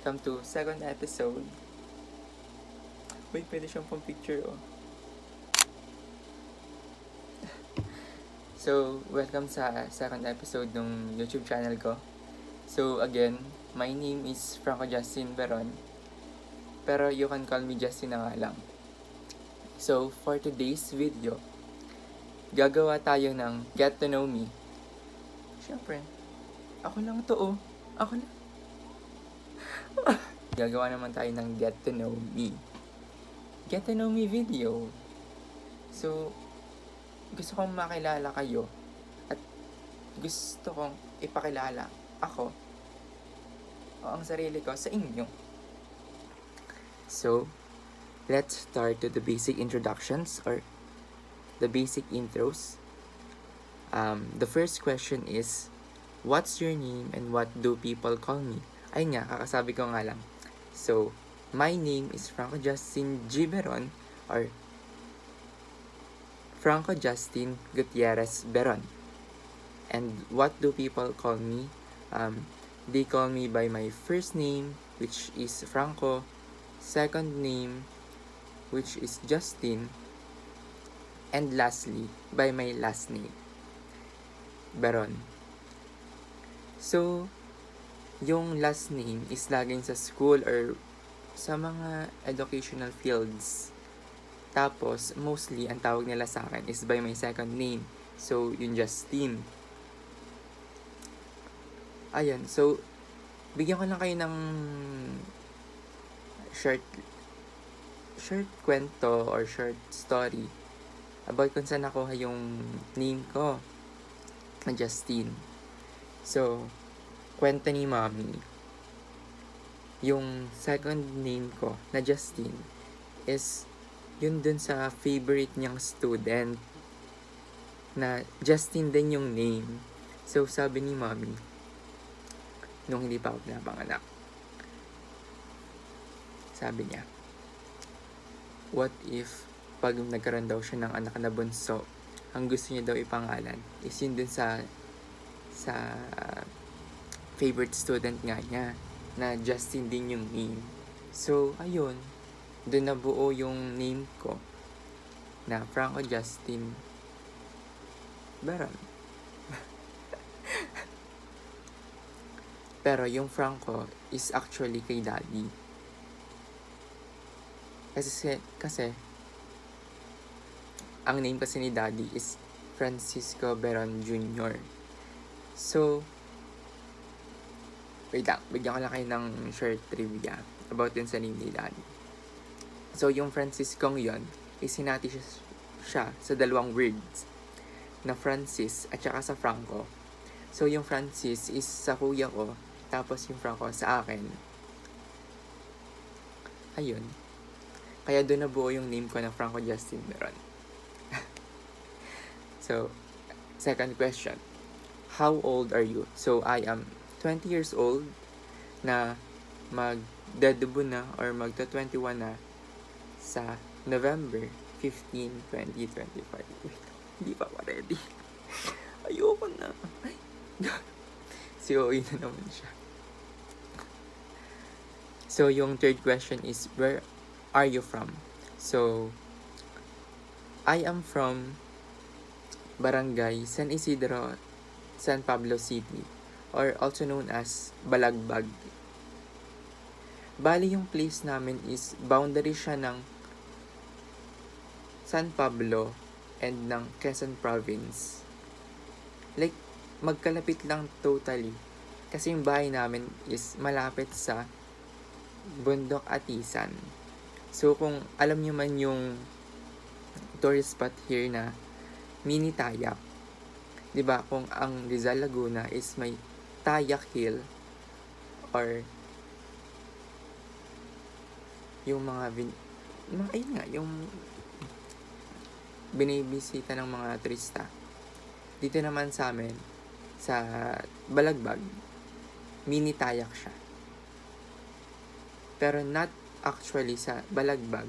welcome to second episode. Uy, pwede siyang pang picture, oh. So, welcome sa second episode ng YouTube channel ko. So, again, my name is Franco Justin Beron. Pero you can call me Justin na nga lang. So, for today's video, gagawa tayo ng Get to Know Me. Siyempre, ako lang to, oh. Ako lang. Gagawa naman tayo ng Get to Know Me. Get to Know Me video. So, gusto kong makilala kayo at gusto kong ipakilala ako o ang sarili ko sa inyo. So, let's start with the basic introductions or the basic intros. The first question is, what's your name and what do people call me? Ay nga, kakasabi ko nga lang. So, my name is Franco Justin Giberon or Franco Justin Gutierrez Beron. And what do people call me? They call me by my first name, which is Franco, second name, which is Justin, and lastly, by my last name, Beron. So, yung last name is laging sa school or sa mga educational fields. Tapos, mostly, ang tawag nila sa akin is by my second name. So, yung Justin. Ayan, so, bigyan ko lang kayo ng short kwento or short story about kung saan nakuha yung name ko na Justin. So, kwento ni Mommy, yung second name ko na Justin is yun dun sa favorite niyang student na Justin din yung name. So, sabi ni Mommy, nung hindi pa ako pinapanganak, sabi niya, what if pag nagkaroon daw siya ng anak na bunso, ang gusto niya daw ipangalan is yun dun sa favorite student nga niya na Justin din yung name. So, ayun, dun nabuo yung name ko na Franco Justin Beron. Pero yung Franco is actually kay Daddy. Kasi ang name kasi ni Daddy is Francisco Beron Jr. So, wait lang, bigyan ko lang kayo ng short trivia about din sa name ni Daddy. So, yung Franciscong yon is hinati siya sa dalawang words na Francis at saka sa Franco. So, yung Francis is sa kuya ko, tapos yung Franco sa akin. Ayun. Kaya doon nabuo yung name ko na Franco Justin Beron. So, second question. How old are you? So, I am 20 years old na magdadebo na or magta-21 na sa November 15, 2025. Wait, hindi pa ako ready. Ayoko na. Ay, si OE na naman siya. So, yung third question is, where are you from? So, I am from Barangay San Isidro, San Pablo City, or also known as Balagbag. Bali, yung place namin is boundary siya ng San Pablo and ng Quezon Province. Like, magkalapit lang totally. Kasi yung bahay namin is malapit sa Bundok Atisan. So, kung alam nyo man yung tourist spot here na Mini Tayak, diba, kung ang Rizal Laguna is may Tayak Hill or yung mga ayun nga, yung binibisita ng mga turista. Dito naman sa amin, sa Balagbag, Mini Tayak siya. Pero not actually sa Balagbag.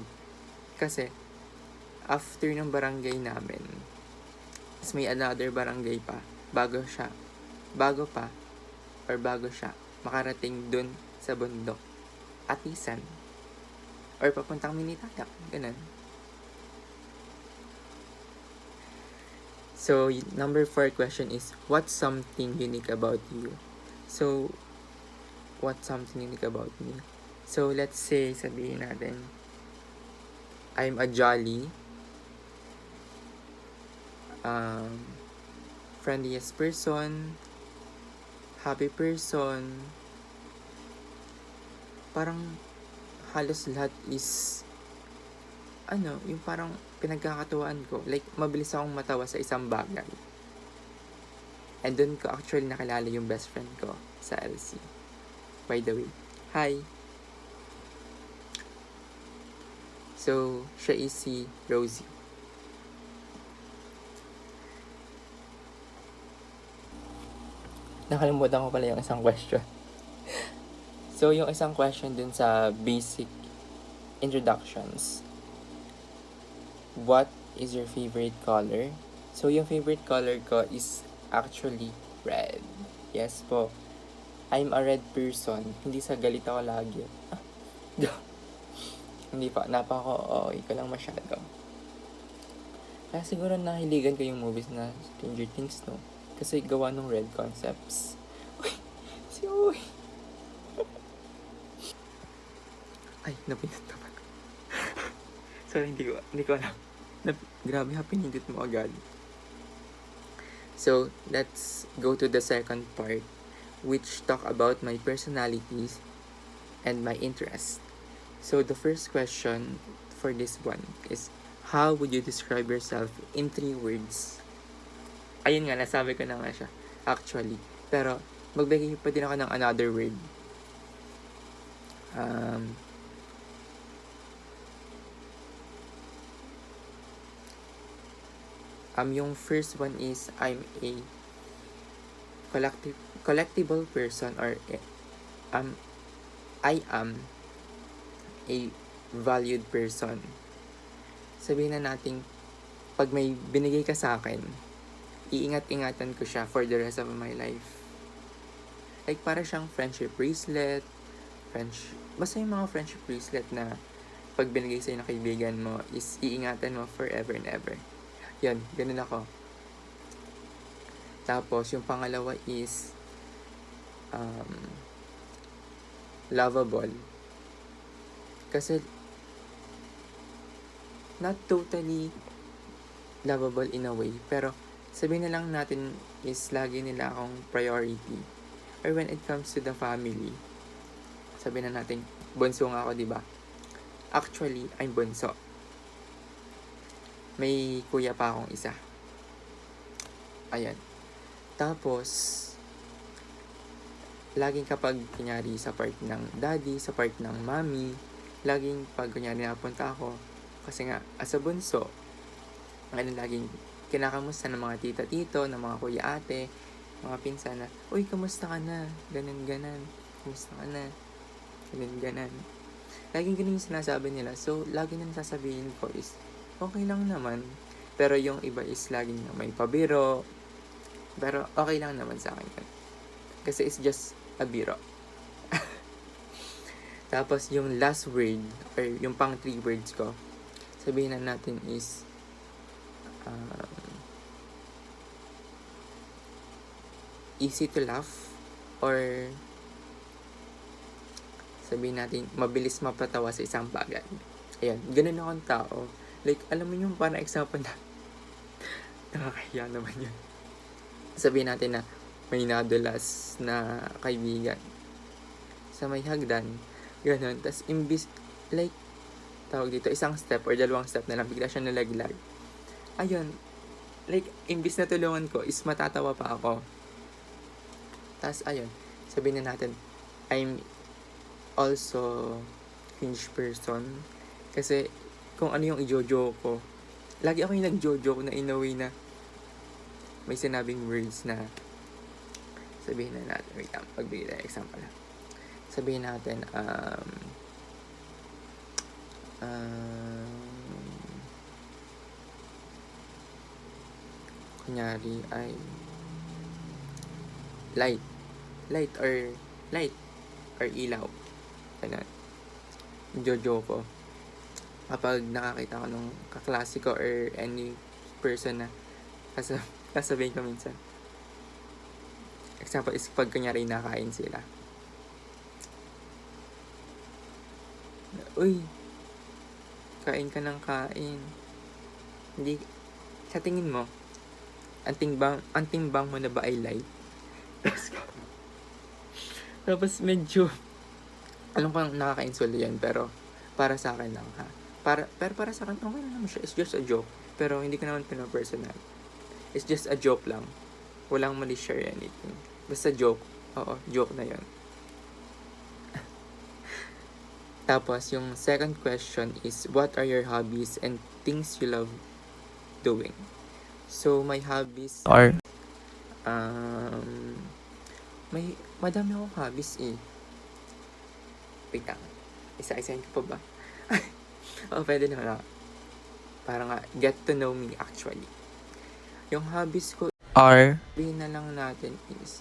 Kasi, after ng barangay namin, mas may another barangay pa, bago siya makarating dun sa bundok. Atisan or papuntang Minitadak, ganun. So, number 4 question is, what's something unique about you? So, what's something unique about me? So, let's say, sabihin natin, I'm a jolly, friendliest person, happy person, parang halos lahat is, yung parang pinagkakatuwaan ko. Like, mabilis akong matawa sa isang bagay. And doon ko actually nakilala yung best friend ko sa LC. By the way, hi! So, siya is si Rosie. Nakalimutan ko pala yung isang question. So, yung isang question dun sa basic introductions. What is your favorite color? So, yung favorite color ko is actually red. Yes po. I'm a red person. Hindi sa galit ako lagi. Hindi pa. Okay ko lang masyado. Kaya siguro nahiligan ko yung movies na Stranger Things, no? Kasi gawa ng red concepts. Uy! Si Uy! Ay, napindot naman. Sorry, hindi ko alam. Grabe, pinindot mo agad. So, let's go to the second part, which talk about my personalities and my interests. So, the first question for this one is, how would you describe yourself in 3 words? Ayun nga, nasabi ko na nga siya, actually. Pero, magbigay pa din ako ng another word. Yung first one is, I'm a collectible person, or I am a valued person. Sabihin na natin, pag may binigay ka sa akin, iingat-ingatan ko siya for the rest of my life. Like, para siyang friendship bracelet, basta yung mga friendship bracelet na pag binigay sa'yo ng kaibigan mo, is iingatan mo forever and ever. Yun, ganun ako. Tapos, yung pangalawa is, lovable. Kasi, not totally lovable in a way, pero sabihin na lang natin is lagi nila akong priority. Or when it comes to the family, sabihin na natin, bunso nga ako, diba? Actually, I'm bunso. May kuya pa akong isa. Ayan. Tapos, laging kapag kunyari sa part ng daddy, sa part ng mommy, laging pag kunyari napunta ako, kasi nga, as a bunso, laging kinakamusta ng mga tita-tito, ng mga kuya-ate, mga pinsan na, uy, kamusta ka na? Ganan. Kamusta ka na? Ganan. Laging ganun yung sinasabi nila. So, lagi nang sasabihin ko is, okay lang naman. Pero yung iba is laging may pabiro. Pero okay lang naman sa akin. Kasi it's just a biro. Tapos yung last word, or yung pang 3 words ko, sabihin na natin is, easy to laugh, or sabihin natin, mabilis mapatawa sa isang bagay. Ayan, ganun akong tao. Like, alam mo yung parang example na, nakakahiya naman yun. Sabihin natin na, may nadulas na kaibigan sa may hagdan, ganun. Tapos, imbis, like, tawag dito, isang step or 2 step na lang, bigla siya nalaglag. Ayun, like, imbis na tulungan ko, is matatawa pa ako. Tapos, ayun, sabihin na natin, I'm also cringe person. Kasi, kung ano yung i-jojo ko, lagi ako yung nag-jojo na in a way na may sinabing words na sabihin na natin, wait lang, pagbigay tayo example lang. Sabihin natin, kunyari ay light or ilaw. Ganun. jojo ko. Kapag nakakita ko nung kaklase ko or any person na kasabihin ko minsan. Example is pag kunyari nakain sila. Uy, kain ka ng kain. Hindi, sa tingin mo, ang timbang mo na ba ay light? Tapos medyo, alam ko nakaka-insult yan, pero para sa akin lang ha. Pero para sa akin, okay na naman siya. It's just a joke. Pero hindi ko naman pinapersonal. It's just a joke lang. Walang mali share anything. Basta joke. Oo, joke na yan. Tapos, yung second question is, what are your hobbies and things you love doing? So, my hobbies are, madami akong hobbies eh. Wait lang. Isa-isahin ko pa ba? Pwede na. Para nga, get to know me actually. Yung hobbies ko are, sabihin na lang natin is,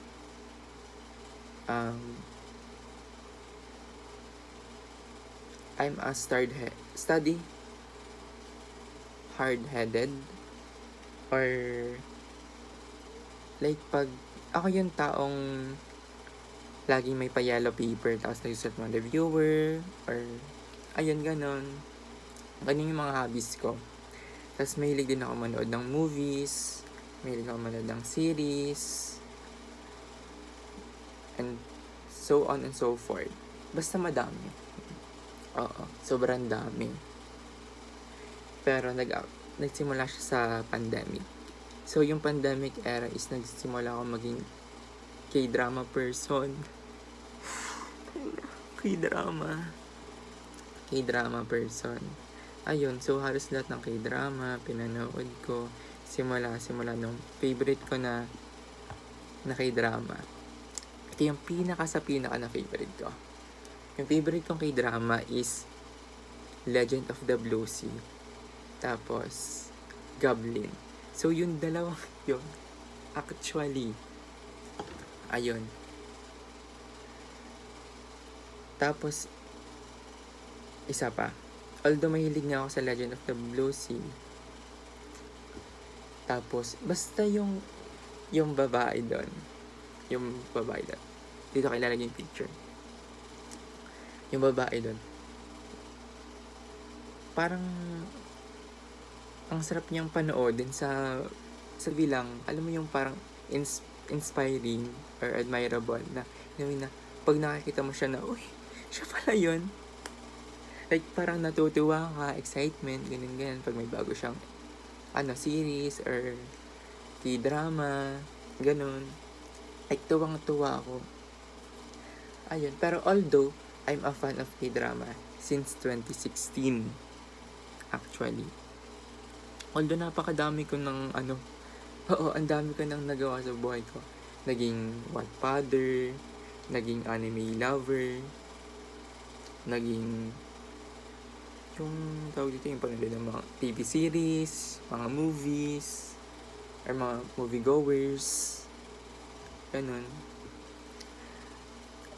I'm a study hard-headed, or like pag ako yung taong laging may pa-yellow paper tapos nagsusulat mga reviewer, or ayun ganon yung mga hobbies ko. Tapos mahilig din ako manood ng movies, mahilig ako manood ng series, and so on and so forth. Basta madami. Oo, sobrang dami. Pero nagsimula siya sa pandemic. So, yung pandemic era is nagsimula ako maging K-drama person. K-drama person. Ayun, so halos lahat ng K-drama, pinanood ko. Simula nung favorite ko na K-drama. Ito yung pinaka na favorite ko. Yung favorite kong K-drama is Legend of the Blue Sea. Tapos, Goblin. So, yung dalawang yun, actually, ayun. Tapos, isa pa. Although mahilig nga ako sa Legend of the Blue Sea. Tapos, basta yung babae doon. Dito kailalagay yung picture. Yung babae doon. Parang ang sarap niyang panoodin sa bilang, alam mo yung parang inspiring or admirable na pag nakikita mo siya na, uy, siya pala yun. Like, parang natutuwa ka, excitement, ganyan, pag may bago siyang series or K-drama, ganun. Like, tuwang-tuwa ako. Ayun, pero although, I'm a fan of K-drama since 2016, actually. Although napakadami ko ng ang dami ko nang nagawa sa buhay ko. Naging Wattpadder, naging anime lover, naging yung tawag dito yung panood ng mga TV series, mga movies, or mga moviegoers, ganun.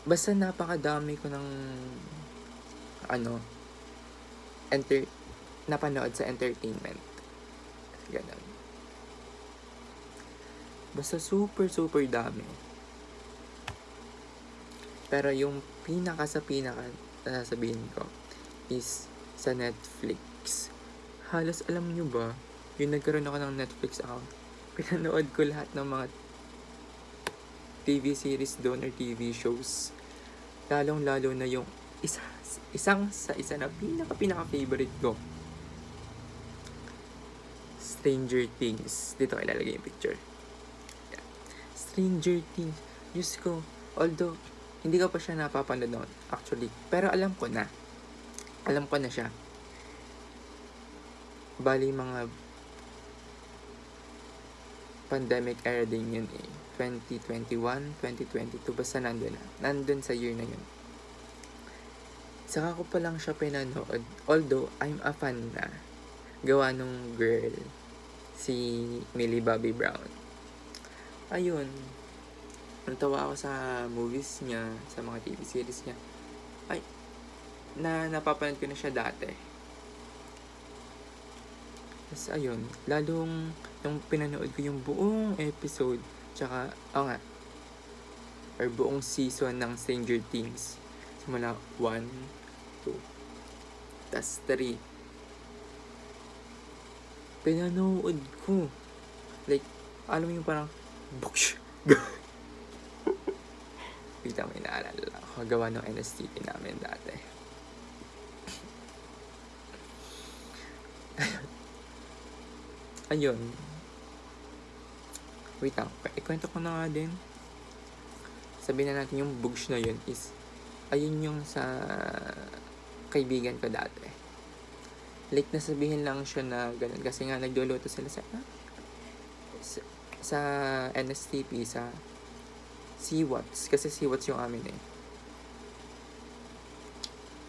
Basta napakadami ko ng napanood sa entertainment. Ganun. Basta super dami. Pero yung pinaka sasabihin ko is sa Netflix. Halos alam nyo ba, yung nagkaroon ako ng Netflix account, pinanood ko lahat ng mga TV series doon or TV shows. Lalong-lalo na yung isa na pinaka favorite ko. Stranger Things. Dito ko ilalagay yung picture. Yeah. Stranger Things. Diyos ko. Although, hindi ko pa siya napapanood noon, actually. Pero alam ko na siya. Bali, mga pandemic era din yun eh. 2021, 2022, basta nandun sa year na yun. Saka ko pa lang siya pinanood, although I'm a fan na. Gawa nung girl, si Millie Bobby Brown. Ayun, natawa ako sa movies niya, sa mga TV series niya. Ay, napapanood ko na siya dati. Tapos ayun, lalong nung pinanood ko yung buong episode, tsaka, or buong season ng Stranger Things. Simula 1, 2, tas 3. Pinanood ko. Like, alam mo yung parang, buksh! Bigla may naalala ako. Gawa ng NSTP namin dati. Ayun. Wait lang. Ikwento ko na nga din. Sabihin na natin yung bugs na yun is, ayun yung sa kaibigan ko dati. Like, nasabihin lang siya na ganun. Kasi nga, nagluluto sila sa NSTP, sa Seawatts. Kasi Seawatts yung amin eh.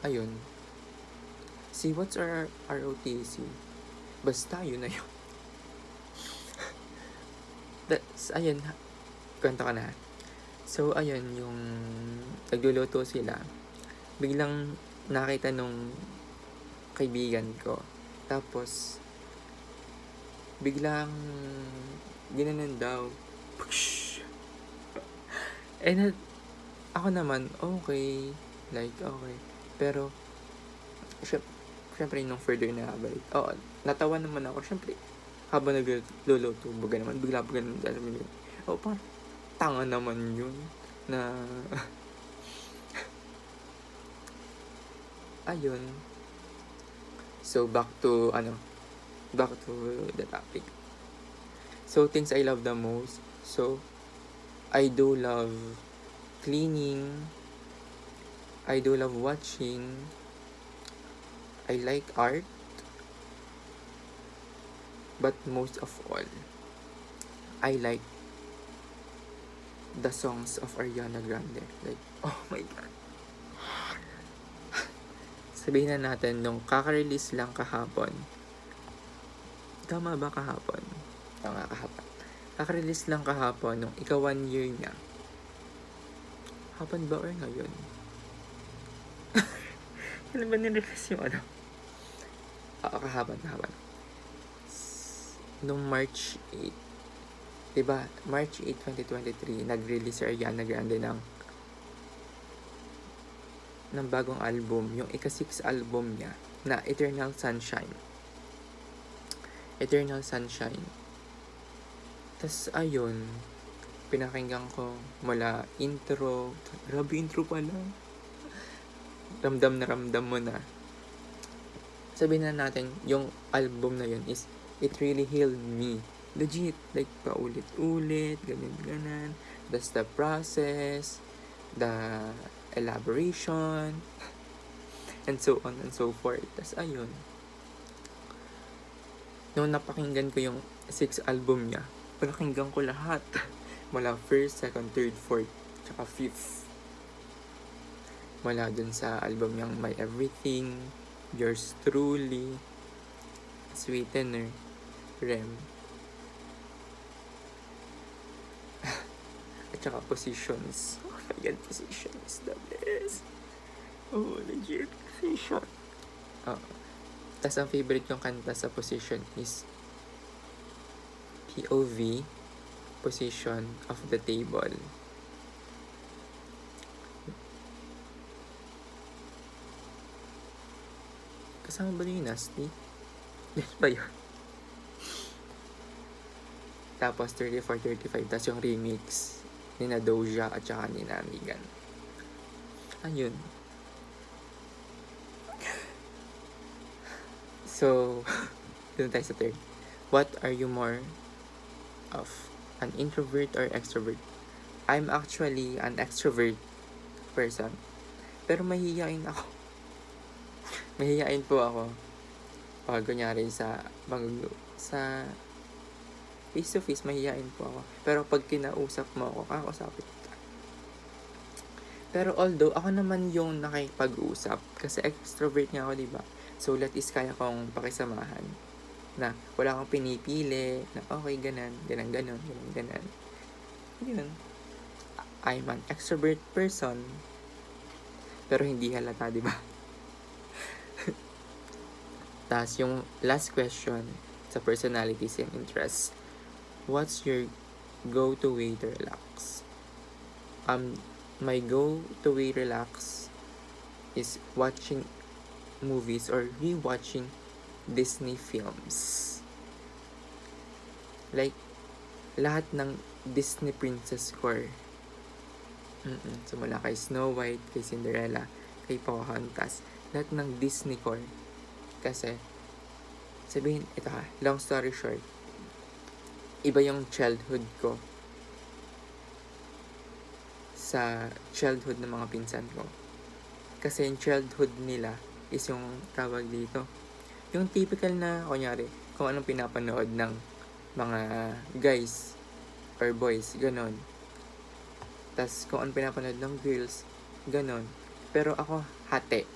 Ayun. Seawatts or ROTC? Basta, yun na yun. That's, ayun. Kwento ka na. So, ayun, yung nagluluto sila. Biglang nakita nung kaibigan ko. Tapos, biglang ginanon daw. And ako naman, okay. Like, okay. Pero, syempre, nung further na balik, natawa naman ako. Syempre, habang nagluluto, baga naman, bigla ganun, alam mo yun. Parang, tanga naman yun. Na, ayun. So, back to the topic. So, things I love the most. So, I do love cleaning. I do love watching. I like art. But most of all, I like the songs of Ariana Grande. Like, oh my God. Sabihin na natin, nung kaka-release lang kahapon. Tama ba kahapon? Tama, kahapon. Kaka-release lang kahapon nung ika 1 year niya. Hapon ba or ngayon? Kailan ba nirelease yung ano? Kahapon. Nung March 8. Diba? March 8, 2023, nag-release si Ariana Grande ng bagong album. Yung ika-6 album niya na Eternal Sunshine. Tas ayun, pinakinggan ko mula intro. Grabe intro pala. Ramdam mo na. Sabihin na natin, yung album na yun is, it really healed me. Legit, like paulit-ulit, ganun. That's the process, the elaboration, and so on and so forth. Tas ayun, nung napakinggan ko yung 6 album niya, pinakinggan ko lahat. Mula 1st, 2nd, 3rd, 4th, tsaka 5th. Mula dun sa album niyang My Everything, Yours Truly, Sweetener, Rem, at tsaka Positions. Oh my God, Positions, the best. Oh, legit, Position. Tas ang favorite kong kanta sa Position is POV, Position of the Table. Kasama ba yung Nasty? Yes ba yun? Tapos 34-35, tas yung remix ni na Doja at saka ni na Megan. Ayun. So, dun tayo sa third. What are you more of? An introvert or extrovert? I'm actually an extrovert person. Pero mahihiyain ako. Mahihiyain po ako. Kunyari sa face to face, mahihiyain po ako. Pero pag kinausap mo ako, kakausapin kita. Pero although, ako naman yung nakipag-usap. Kasi extrovert nga ako, diba? So, at least kaya kong pakisamahan. Na wala kang pinipili. Na okay, ganon. Yun. I'm an extrovert person. Pero hindi halata, diba? Tas yung last question sa personalities and interests. What's your go-to way to relax? My go-to way relax is watching movies or rewatching Disney films. Like, lahat ng Disney princess core. Mula kay Snow White, kay Cinderella, kay Pocahontas. Lahat ng Disney core. Kasi, sabihin, ito ha, long story short, iba yung childhood ko sa childhood ng mga pinsan ko. Kasi yung childhood nila is yung tawag dito. Yung typical na, kunyari, kung anong pinapanood ng mga guys or boys, ganon. Tas kung anong pinapanood ng girls, ganon. Pero ako, hati.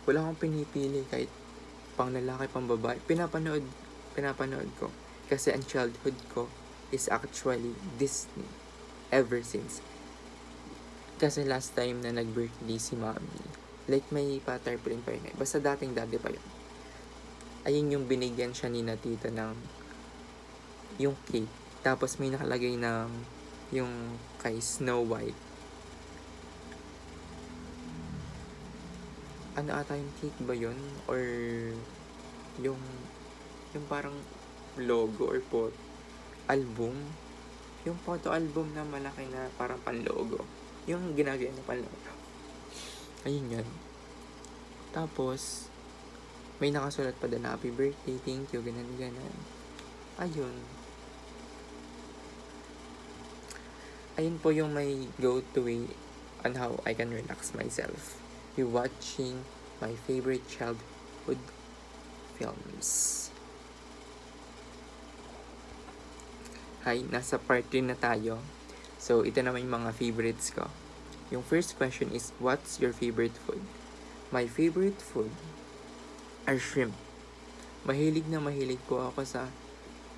Wala akong pinipili kahit pang lalaki, pang babae. Pinapanood ko. Kasi ang childhood ko is actually Disney. Ever since. Kasi last time na nag-birthday si mommy, like may pa-tarpaulin pa yun eh. Basta dating dati pa yun. Ayun yung binigyan siya ni na tita ng yung cake. Tapos may nakalagay ng yung kay Snow White. Ano ata yung cake ba yun? Or yung parang logo or album. Yung photo album na malaki na parang pan-logo. Yung ginagaya na pan-logo. Ayun yun. Tapos, may nakasulat pa din, happy birthday, thank you, ganan. Ayun. Ayun po yung may go-to way on how I can relax myself. Watching my favorite childhood films. Hi, nasa part 3 na tayo. So, ito naman yung mga favorites ko. Yung first question is, what's your favorite food? My favorite food are shrimp. Mahilig po ako sa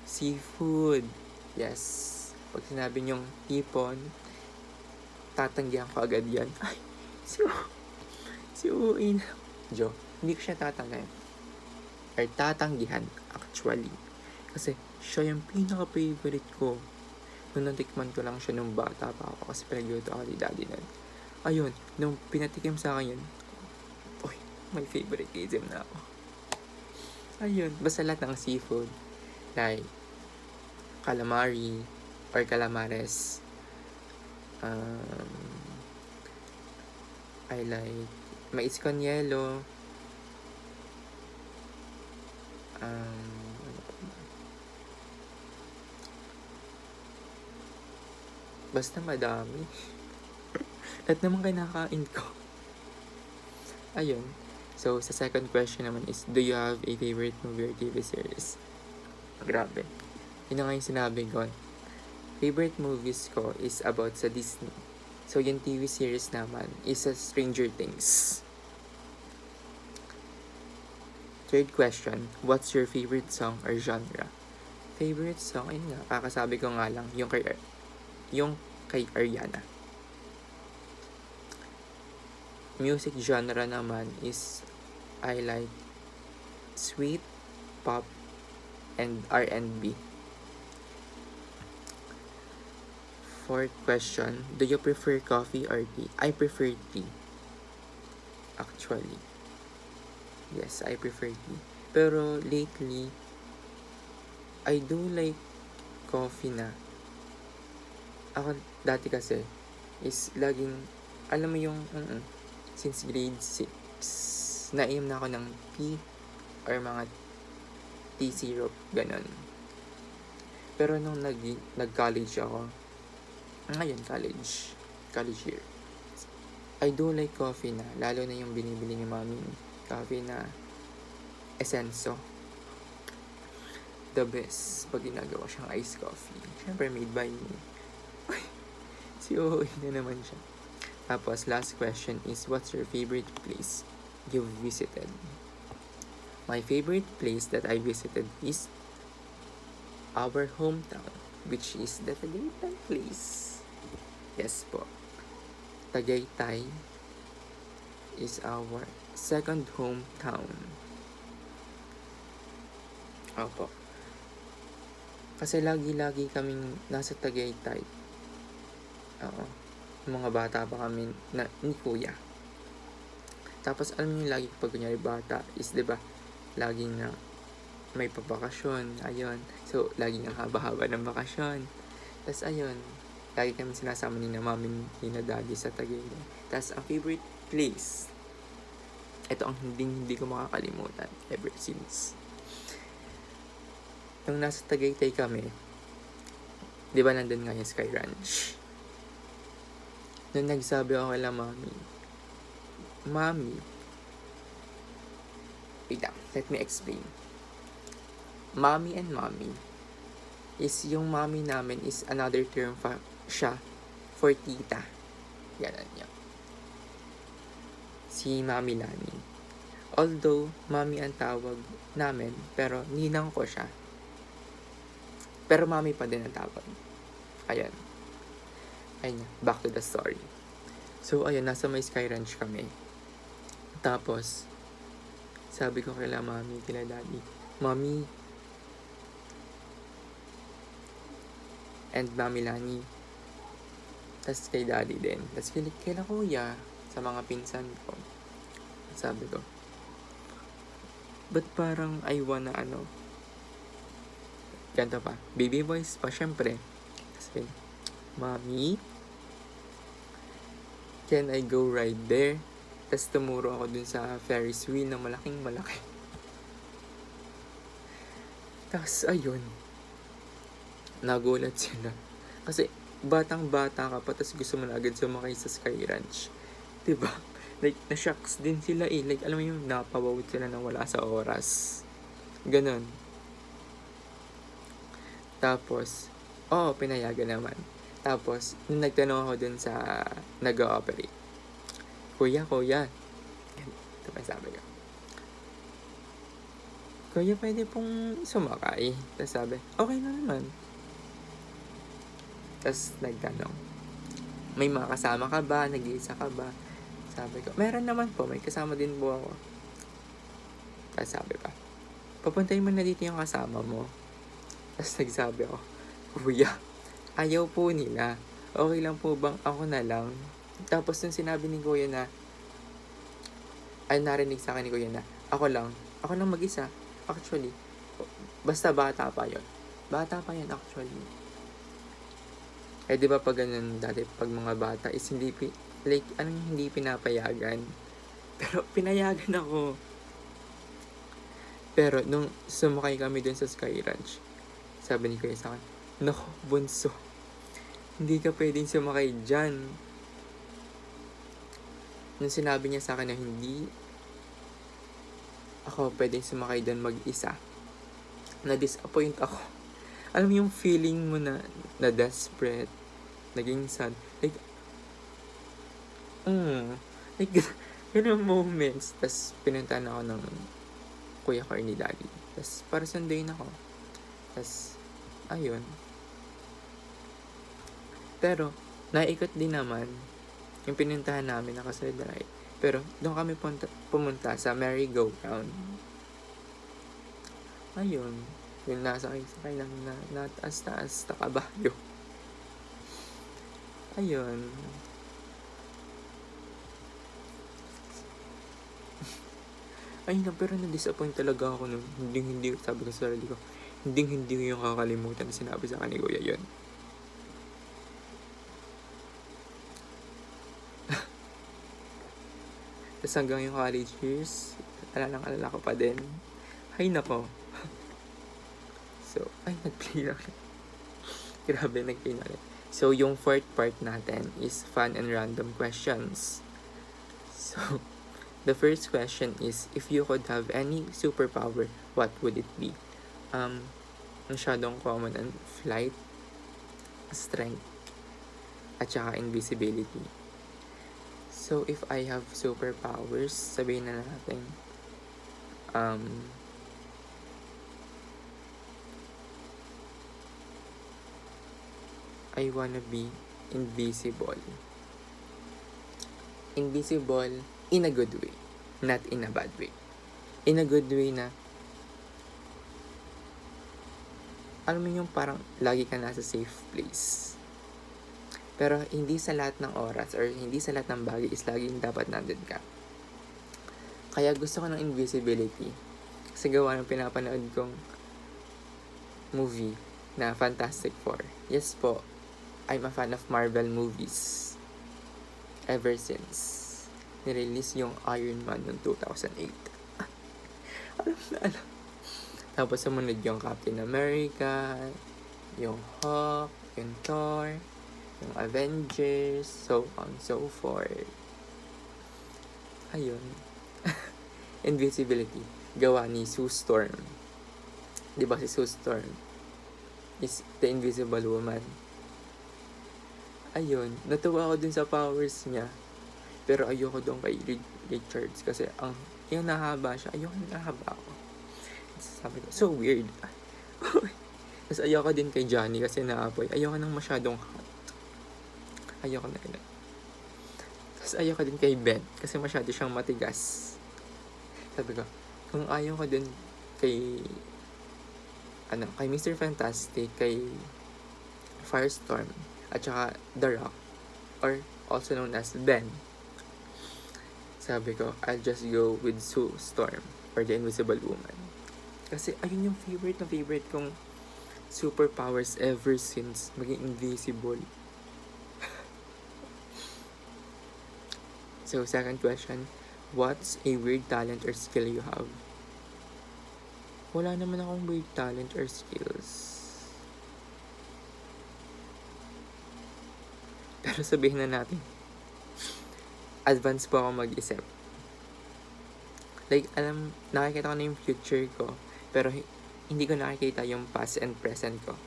seafood. Yes. Pag sinabi niyong hipon, tatanggihan ko agad yan. Ay, si Uin. Hindi ko siya tatanggihan. Or tatanggihan, actually. Kasi, siya yung pinaka-favorite ko. Nung natikman ko lang siya nung bata pa ako kasi pinagluto ako ni daddy nun. Ayun, nung pinatikim sa akin yun, may favoritism na ako. Ayun, basta lahat ng seafood, like calamari or calamares. I like mais con yelo. Basta madami. Lahat naman kinakain ko. Ayun. So, sa second question naman is, do you have a favorite movie or TV series? Grabe. Yun na nga yung sinabi ko. Favorite movies ko is about sa Disney. So, yung TV series naman is sa Stranger Things. Third question, what's your favorite song or genre? Favorite song, ayun nga, kakasabi ko nga lang, yung kay Ariana. Music genre naman is I like sweet, pop, and R&B. Fourth question, do you prefer coffee or tea? I prefer tea. Actually. Yes, I prefer tea. Pero lately, I do like coffee na. Ako dati kasi is laging, alam mo yung, since grade 6, nainom na ako ng tea or mga tea syrup, ganon. Pero nung nag-college ako, ngayon college year, I do like coffee na, lalo na yung binibili ni mami, coffee na Essenso. The best pag ginagawa siyang iced coffee. Siyempre made by me. Si Oy na naman siya. Tapos, last question is, what's your favorite place you've visited? My favorite place that I visited is our hometown, which is the Tagaytay place. Yes po. Tagaytay is our second hometown. Opo. Kasi lagi-lagi kaming nasa Tagaytay. Oo. Mga bata pa kami ni Kuya. Tapos alam niyo lagi pag kunyari bata is 'di ba? Laging na may pabakasyon, ayun. So laging ang haba-haba ng bakasyon. Tapos ayun, lagi kami sinasama ni na mami ni na daddy sa Tagaytay. Tapos ang favorite place, ito ang hindi ko makakalimutan ever since. Nung nasa Tagaytay kami, di ba nandun nga yung Sky Ranch? Nung nagsabi ako kay Mami, wait lang, let me explain. Mommy and Mommy is yung mommy namin is another term siya for tita. Ganon niya. Si Mami Lani. Although, Mami ang tawag namin, pero ninang ko siya. Pero Mami pa din ang tawag. Ayan. Ayun, back to the story. So, ayun, nasa may Sky Ranch kami. Tapos, sabi ko kila Mami, kila Daddy, Mami, and Mami Lani. Tapos kay Daddy din. Tapos kila Kuya, sa mga pinsan ko. Sabi ko, ba't parang I wanna ganito pa, baby voice pa, syempre. Tapos Mami, can I go ride there? Tapos tumuro ako dun sa Ferris wheel na malaking malaki. Tapos ayun, nagulat sila. Kasi batang-bata ka pa, tapos gusto mo na agad sumakay sa Sky Ranch. Diba? Like, na-shocks din sila eh. Like, alam mo yung napawawid sila nang wala sa oras. Ganon. Tapos, pinayagan naman. Tapos, nung nagtanong ako dun sa nag-ooperate, Kuya, ito pa sabi ko, Kuya, pwede pong sumakay. Tapos sabi, okay na naman. Tapos nagtanong, may mga kasama ka ba? Nag-iisa ka ba? Sabi ko, meron naman po, may kasama din po ako. Tapos sabi pa, papuntahin mo na dito yung kasama mo. Tapos nagsabi ako, Kuya, ayaw po nila. Okay lang po bang ako na lang? Tapos nung sinabi ni Kuya na, ay narinig sa akin ni Kuya na, ako lang mag-isa. Actually, basta bata pa yon actually. Eh di ba pag ganun dati, pag mga bata is hindi pinapayagan. Pero pinayagan ako. Pero nung sumakay kami dun sa Sky Ranch, sabi ni Kuya sa akin, naku, bunso, hindi ka pwedeng sumakay dyan. Nung sinabi niya sa akin na hindi ako pwedeng sumakay dun mag-isa, na-disappoint ako. Alam mo yung feeling mo na desperate, naging sad, like ganun moments. Tapos pinuntahan ako ng Kuya Car ni Daddy. Tapos para sundayin ako. Tapos, ayun. Pero, naikot din naman yung pinuntahan namin na Castle Drive. Pero, doon kami pumunta sa merry-go-round. Ayun. Yung nasakay lang na taas-taas na kabayo. Ayun. Ayun na, pero na-disappoint talaga ako nung hindi, sabi ko sa sarili ko, hindi ko yung kakalimutan na sinabi sa kanila Kuya yun. Tapos hanggang yung college years, alala ko pa din. Ay nako. So, nag-play na. Grabe, nag-play na. So, yung fourth part natin is fun and random questions. So, the first question is, if you could have any superpower, what would it be? Masyadong common ang flight, strength, at saka invisibility. So, if I have superpowers, sabihin na natin, I wanna be invisible. in a good way, not in a bad way. In a good way na, alam mo yung parang lagi ka nasa safe place. Pero hindi sa lahat ng oras or hindi sa lahat ng bagay is laging dapat nandun ka. Kaya gusto ko ng invisibility. Kasi gawa ng pinapanood kong movie na Fantastic Four. Yes po, I'm a fan of Marvel movies. Ever since nirelease yung Iron Man noong 2008. alam na alam. Tapos sumunod yung Captain America, yung Hulk, yung Thor, yung Avengers, so on, so forth. Ayun. Invisibility. Gawa ni Sue Storm. Diba si Sue Storm is the Invisible Woman? Ayun. Natuwa ako dun sa powers niya. Pero ayoko doon kay Richards kasi yung nahaba siya, ayoko nahaba ako. Sabi ko, so weird. Tapos ayoko din kay Johnny kasi naapoy. Ayoko nang masyadong hot. Ayoko na rin. Tapos ayoko din kay Ben kasi masyado siyang matigas. Sabi ko, kung ayaw ko din kay kay Mr. Fantastic, kay Firestorm, at saka The Rock, or also known as Ben, sabi ko, I'll just go with Sue Storm or the Invisible Woman. Kasi ayun yung favorite kong superpowers ever since maging invisible. So, second question, what's a weird talent or skill you have? Wala naman akong weird talent or skills. Pero sabihin na natin, advance po ako mag-isip. Like, nakikita ko na yung future ko, pero hindi ko nakikita yung past and present ko.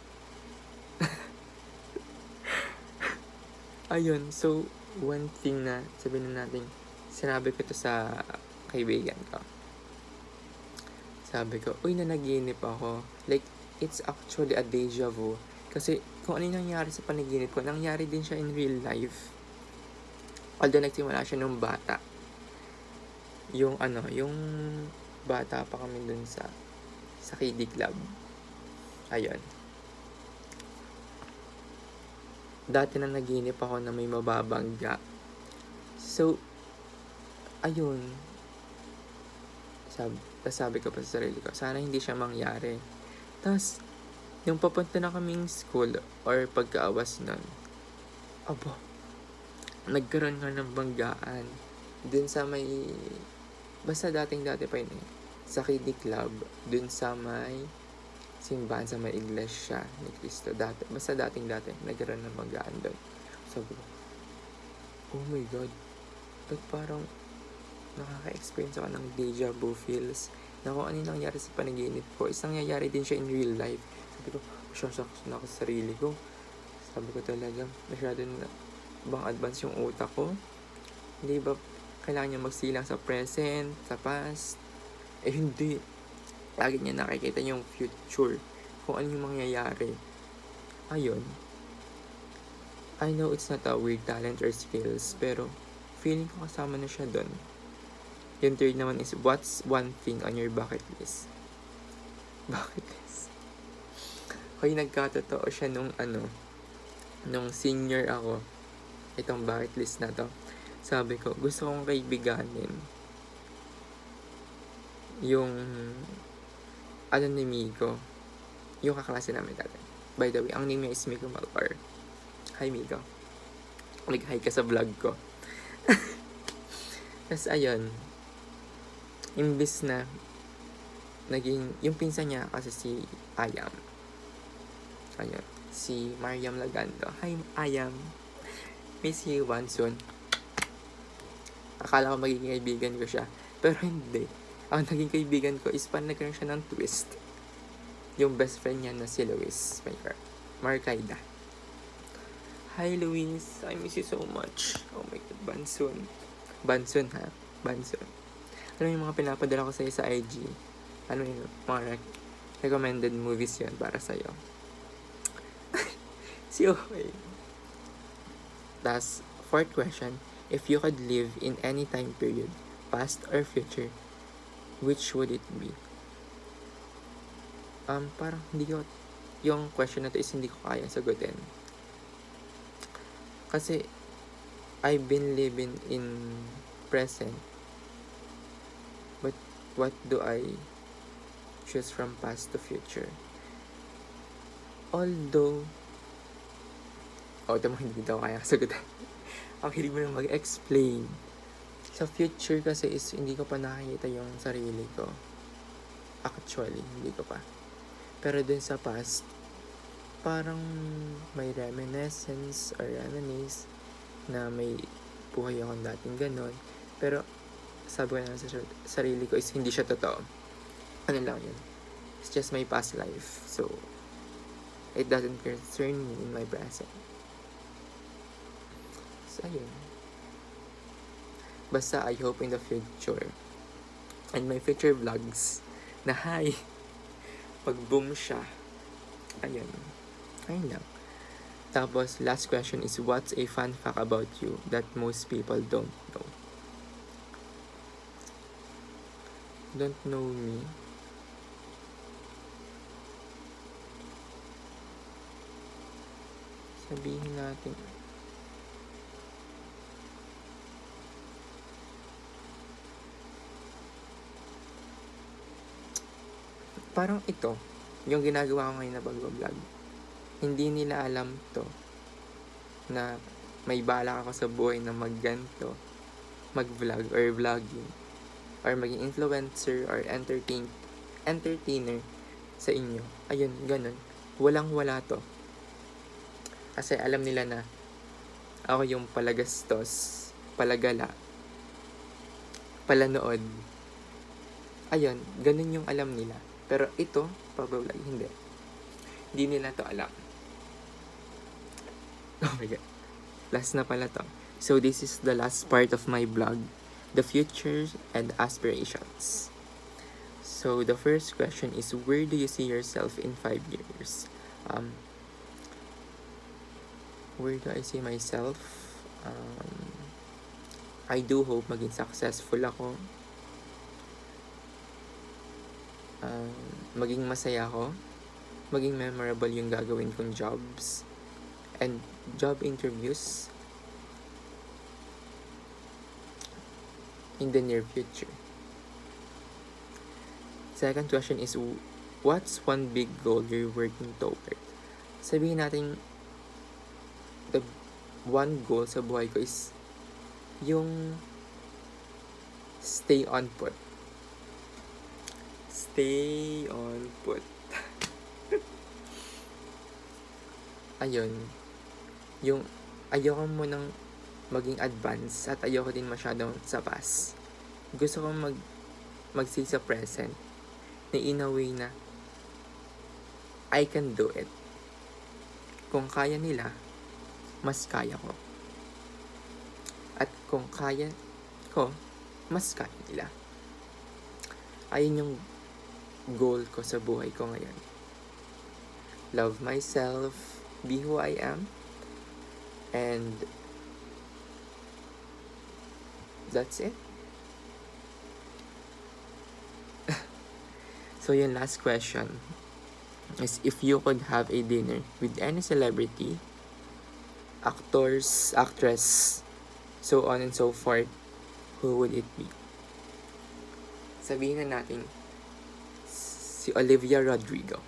Ayun, so, one thing na sabihin na natin, sinabi ko to sa kaibigan ko. Sabi ko, uy, nanaginip ako. Like, it's actually a deja vu. Kasi, kung ano yung nangyari sa panaginip ko, nangyari din siya in real life. Although nagsimula siya nung bata. Yung bata pa kami dun sa Kiddie Club. Ayun. Dati na naginip ako na may mababangga. So, ayun. Sabi ko pa sa sarili ko, sana hindi siya mangyari. Tapos, yung papunta na kaming school or pagkaawas nun, nagkaroon nga ng banggaan dun sa may basta dati pa yun sa Kiddie Club, dun sa may simbahan, sa may iglesia ni Cristo basta dating nagkaroon ng banggaan dun. Sabi ko, oh my God, ba't parang nakaka-experience ako ng deja vu feels na kung ano yung nangyari sa panaginip ko is nangyayari din siya in real life. Sabi ko, shocks na ako sa sarili ko. Sabi ko talaga, masyado na bang advance yung utak ko? Hindi ba kailangan niya magsilang sa present, sa past? Eh hindi. Lagi niya nakikita yung future, kung ano yung mangyayari. Ayun. I know it's not a weird talent or skills, pero feeling ko kasama na siya dun. Yung third naman is, what's one thing on your bucket list? Bucket list. Hoy, nagkatotoo siya nung senior ako. Itong bucket list na to. Sabi ko, gusto kong kaibiganin yung ni Migo. Yung kaklase namin dati. By the way, ang name niya is Migo Malvar. Hi, Migo. Nag-hi ka sa vlog ko. Tapos, ayun. Imbis na naging, yung pinsan niya kasi si Ayam. Ayun. Si Mariam Lagando. Hi, Ayam. Miss you one soon. Akala ko magiging kaibigan ko siya. Pero hindi. Ang naging kaibigan ko is nagkaroon siya ng twist. Yung best friend niya na si Luis Marcaida. Hi, Luis. I miss you so much. Oh my God. Bansun, ha? Bansun. Ano yung mga pinapadala ko sa'yo sa IG? Ano yung mga recommended movies yun para sa'yo? Si Okay. That's fourth question. If you could live in any time period, past or future, which would it be? Parang hindi ko, yung question na to is hindi ko kaya sagutin. Kasi, I've been living in present. But, what do I choose from past to future? Although, tama, hindi daw kaya sagutin. Ang hilig mo nang mag-explain. Sa future kasi is hindi ko pa nakikita yung sarili ko. Actually, hindi ko pa. Pero dun sa past, parang may reminiscence or reminisce na may buhay akong dating ganon. Pero sabi ko na sa sarili ko is hindi siya totoo. Ano lang yun. It's just my past life. So, it doesn't concern me in my present. So, ayun. Basta I hope in the future and my future vlogs na pag boom siya, ayun lang. Tapos last question is, what's a fun fact about you that most people don't know me? Sabihin natin, parang ito, yung ginagawa ko ngayon na pag-vlog. Hindi nila alam to, na may balak ako sa buhay na mag-vlog or vlogging, or maging influencer or entertainer sa inyo. Ayun, ganun. Walang-wala to. Kasi alam nila na ako yung palagastos, palagala, palanood. Ayun, ganun yung alam nila. Pero ito, pag-vlog, hindi. Hindi nila to alam. Oh my God. Last na pala to. So this is the last part of my vlog, the future and aspirations. So the first question is, where do you see yourself in 5 years? Where do I see myself? I do hope maging successful ako. Maging masaya ako, maging memorable yung gagawin kong jobs and job interviews in the near future. Second question is, what's one big goal you're working toward? Sabihin natin, the one goal sa buhay ko is yung stay on put. Ayun, yung ayoko mo nang maging advance at ayoko din masyadong sa past. Gusto kong mag-stay sa present na in a way na I can do it. Kung kaya nila, mas kaya ko. At kung kaya ko, mas kaya nila. Ayun yung goal ko sa buhay ko ngayon. Love myself, be who I am, and that's it. So yung last question is, if you could have a dinner with any celebrity, actors, actress, so on and so forth, who would it be? Sabihin na natin si Olivia Rodrigo,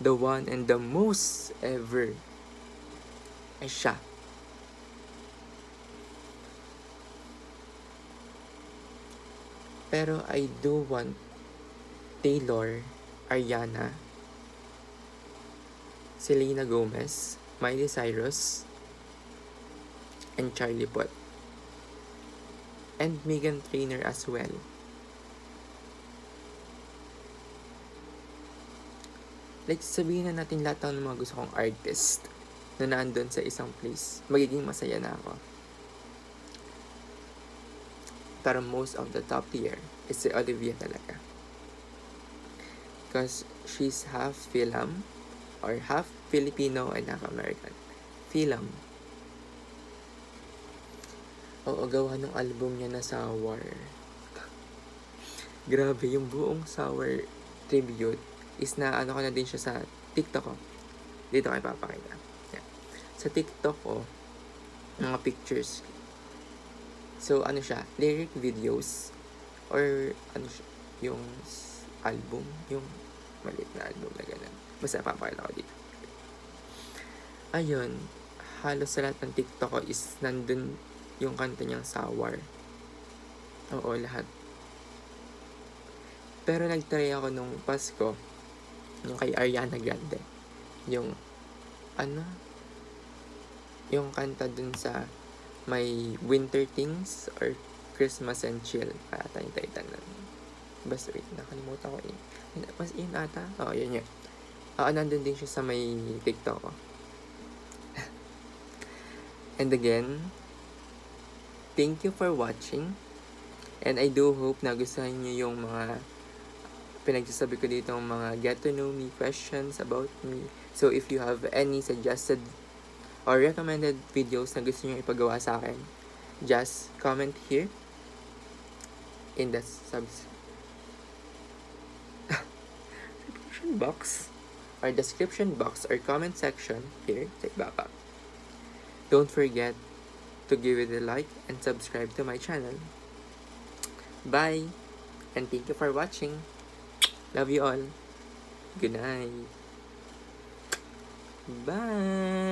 the one and the most ever, ay siya. Pero I do want Taylor, Ariana, Selena Gomez, Miley Cyrus, and Charlie Puth, and Meghan Trainor as well. Like, sabihin na natin lahat ng mga gusto kong artist na nandun sa isang place, magiging masaya na ako. Pero most of the top tier is si Olivia talaga. Because she's half film, or half Filipino and half American. Film. Oo, gawa ng album niya na Sour. Grabe, yung buong Sour tribute is na ano ko na din siya sa TikTok ko. Dito ko ipapakita. Yan. Sa TikTok ko, mga pictures. So, ano siya, lyric videos or ano siya, yung album, yung maliit na album na ganun. Basta papakita ko dito. Ayun, halos sa lahat ng TikTok ko is nandun yung kanta niyang Sour. Oo, lahat. Pero nagtry ako nung Pasko, yung kay Ariana Grande. Yung, ano, yung kanta dun sa may Winter Things or Christmas and Chill. Ata yung title nun. Basta wait, nakalimutan ko eh. Mas yun ata? Oo, yun yun. Nandun din siya sa may TikTok ko. And again, thank you for watching. And I do hope na gustuhan nyo yung mga pinagsasabi ko dito, mga get to know me questions about me. So if you have any suggested or recommended videos na gusto nyo ipagawa sa akin, just comment here in the subscription box or description box or comment section here sa ibaba. Don't forget to give it a like and subscribe to my channel. Bye! And thank you for watching. Love you all. Good night. Bye!